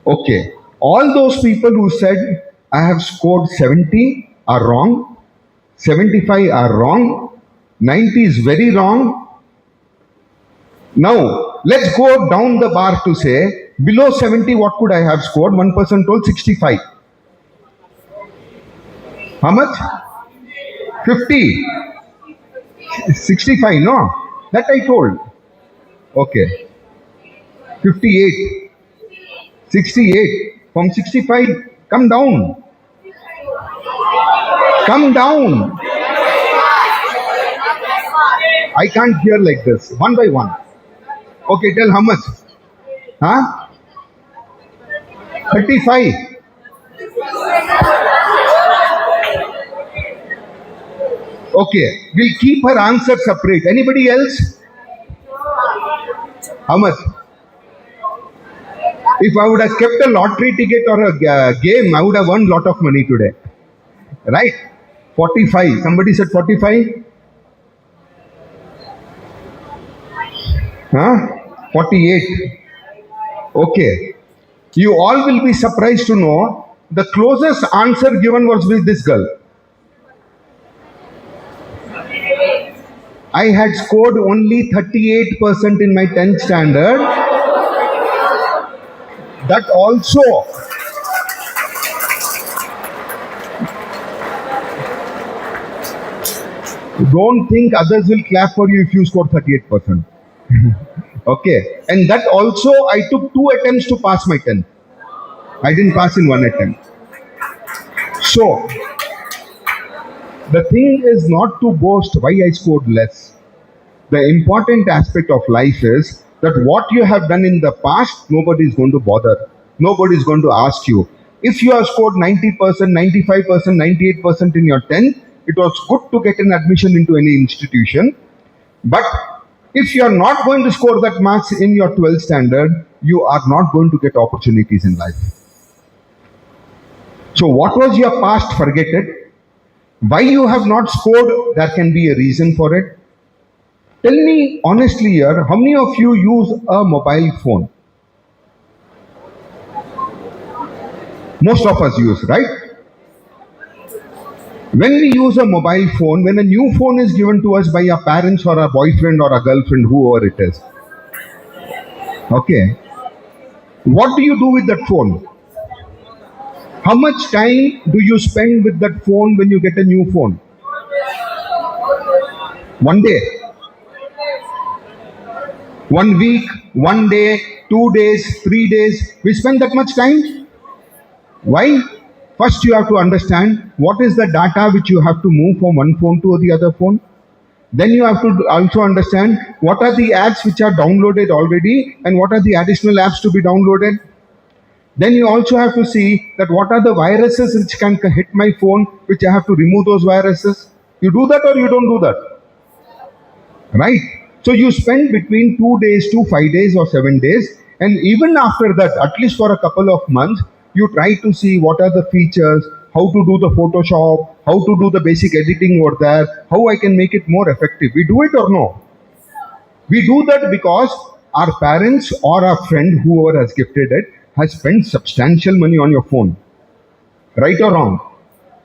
Okay. All those people who said, I have scored 70 are wrong, 75 are wrong, 90 is very wrong. Now, let's go down the bar to say, below 70, what could I have scored? One person told 65. How much? 50. 65, no? That I told. Okay. 58. 68. From 65, come down. Come down. I can't hear like this. One by one. Okay, tell how much? Huh? 35. Okay, we'll keep her answer separate. Anybody else? How much? If I would have kept a lottery ticket or a game, I would have won a lot of money today. Right? 45. Somebody said 45? Huh? 48. Okay. You all will be surprised to know the closest answer given was with this girl. I had scored only 38% in my 10th standard. That also, don't think others will clap for you if you score 38%. Okay. And that also, I took 2 attempts to pass my 10th. I didn't pass in 1 attempt. So, the thing is not to boast why I scored less. The important aspect of life is that what you have done in the past, nobody is going to bother. Nobody is going to ask you. If you have scored 90%, 95%, 98% in your 10th, it was good to get an admission into any institution. But if you are not going to score that marks in your 12th standard, you are not going to get opportunities in life. So what was your past, forget it. Why you have not scored, there can be a reason for it. Tell me honestly here, how many of you use a mobile phone? Most of us use, right? When we use a mobile phone, when a new phone is given to us by our parents or our boyfriend or a girlfriend, whoever it is, okay, what do you do with that phone? How much time do you spend with that phone when you get a new phone? One day, 1 week, 1 day, 2 days, 3 days. We spend that much time. Why? First you have to understand what is the data which you have to move from one phone to the other phone. Then you have to also understand what are the apps which are downloaded already and what are the additional apps to be downloaded. Then you also have to see that what are the viruses which can hit my phone, which I have to remove those viruses. You do that or you don't do that. Right? So you spend between 2 days to 5 days or 7 days, and even after that, at least for a couple of months, you try to see what are the features, how to do the Photoshop, how to do the basic editing over there, how I can make it more effective. We do it or no? We do that because our parents or our friend, whoever has gifted it, has spent substantial money on your phone. Right or wrong?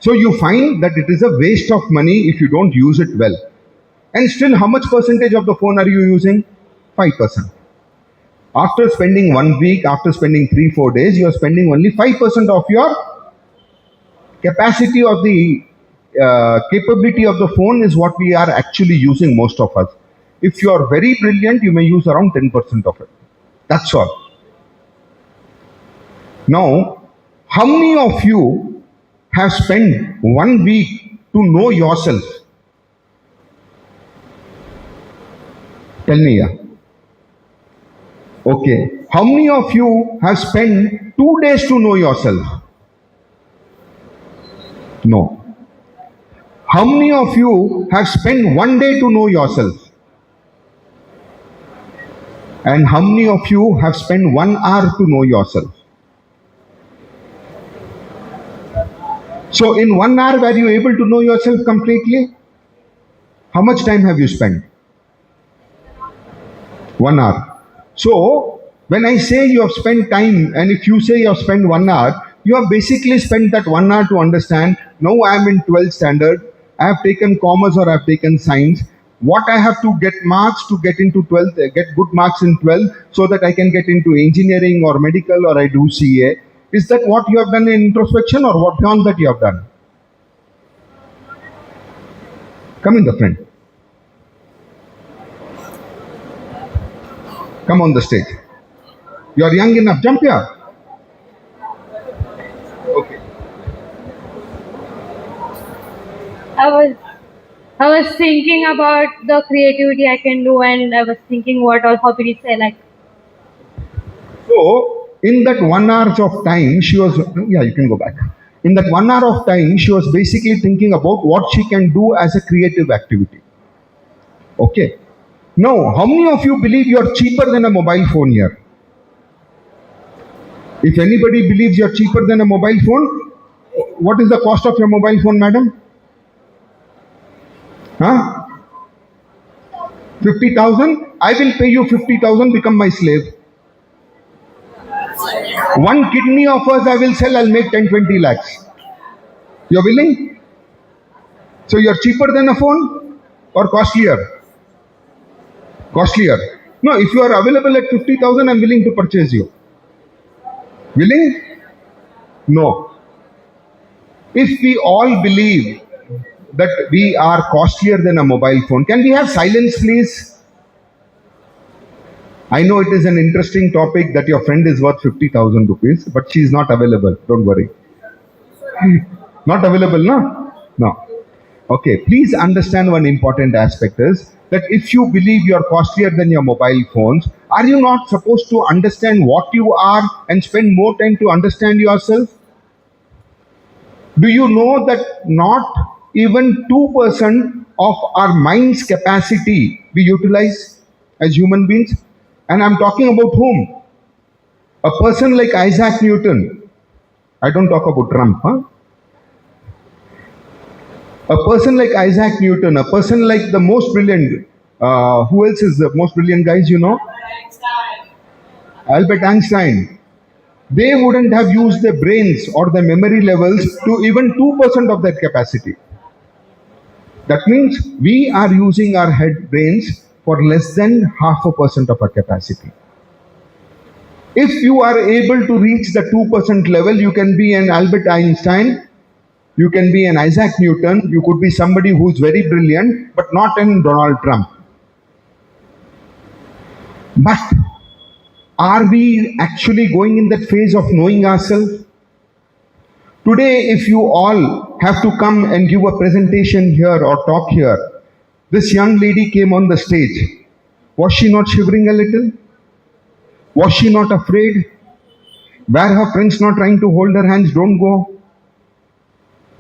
So you find that it is a waste of money if you don't use it well. And still, how much percentage of the phone are you using? 5%. After spending 1 week, after spending 3-4 days, you are spending only 5% of your capacity of the capability of the phone is what we are actually using, most of us. If you are very brilliant, you may use around 10% of it. That's all. Now, how many of you have spent 1 week to know yourself? Tell me, yeah. Okay. How many of you have spent 2 days to know yourself? No. How many of you have spent 1 day to know yourself? And how many of you have spent 1 hour to know yourself? So in 1 hour, were you able to know yourself completely? How much time have you spent? 1 hour. So When I say you have spent time, and if you say you have spent 1 hour, you have basically spent that 1 hour to understand, now I am in 12th standard, I have taken commerce or I have taken science, what I have to get marks to get into 12th, get good marks in 12th, so that I can get into engineering or medical or I do CA. Is that what you have done in introspection, or what beyond that you have done? Come in, the friend. Come on the stage. You are young enough. Jump here. Okay. I was thinking about the creativity I can do, and I was thinking what all hobbies I like. So, in that 1 hour of time, she was, yeah, you can go back. In that 1 hour of time, she was basically thinking about what she can do as a creative activity. Okay. Now, how many of you believe you are cheaper than a mobile phone here? If anybody believes you are cheaper than a mobile phone, what is the cost of your mobile phone, madam? Huh? 50,000? I will pay you 50,000, become my slave. One kidney of us I will sell, I'll make 10-20 lakhs. You're willing? So you're cheaper than a phone or costlier? Costlier. No, if you are available at 50,000, I'm willing to purchase you. Willing? No. If we all believe that we are costlier than a mobile phone, can we have silence, please? I know it is an interesting topic that your friend is worth 50,000 rupees, but she is not available. Don't worry. Not available, no? No. Okay, please understand one important aspect is that if you believe you are costlier than your mobile phones, are you not supposed to understand what you are and spend more time to understand yourself? Do you know that not even 2% of our mind's capacity we utilize as human beings? And I'm talking about whom? A person like Isaac Newton. I don't talk about Trump, huh? A person like Isaac Newton, a person like the most brilliant, who else is the most brilliant guys you know? Albert Einstein. They wouldn't have used their brains or their memory levels to even 2% of that capacity. That means we are using our head brains for less than 0.5% of our capacity. If you are able to reach the 2% level, you can be an Albert Einstein, you can be an Isaac Newton, you could be somebody who is very brilliant, but not an Donald Trump. But are we actually going in that phase of knowing ourselves? Today, if you all have to come and give a presentation here or talk here, this young lady came on the stage. Was she not shivering a little? Was she not afraid? Were her friends not trying to hold her hands? Don't go.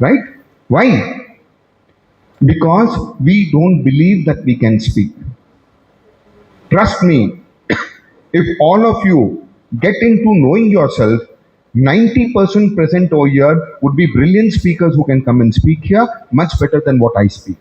Right? Why? Because we don't believe that we can speak. Trust me, if all of you get into knowing yourself, 90% present over here would be brilliant speakers who can come and speak here much better than what I speak.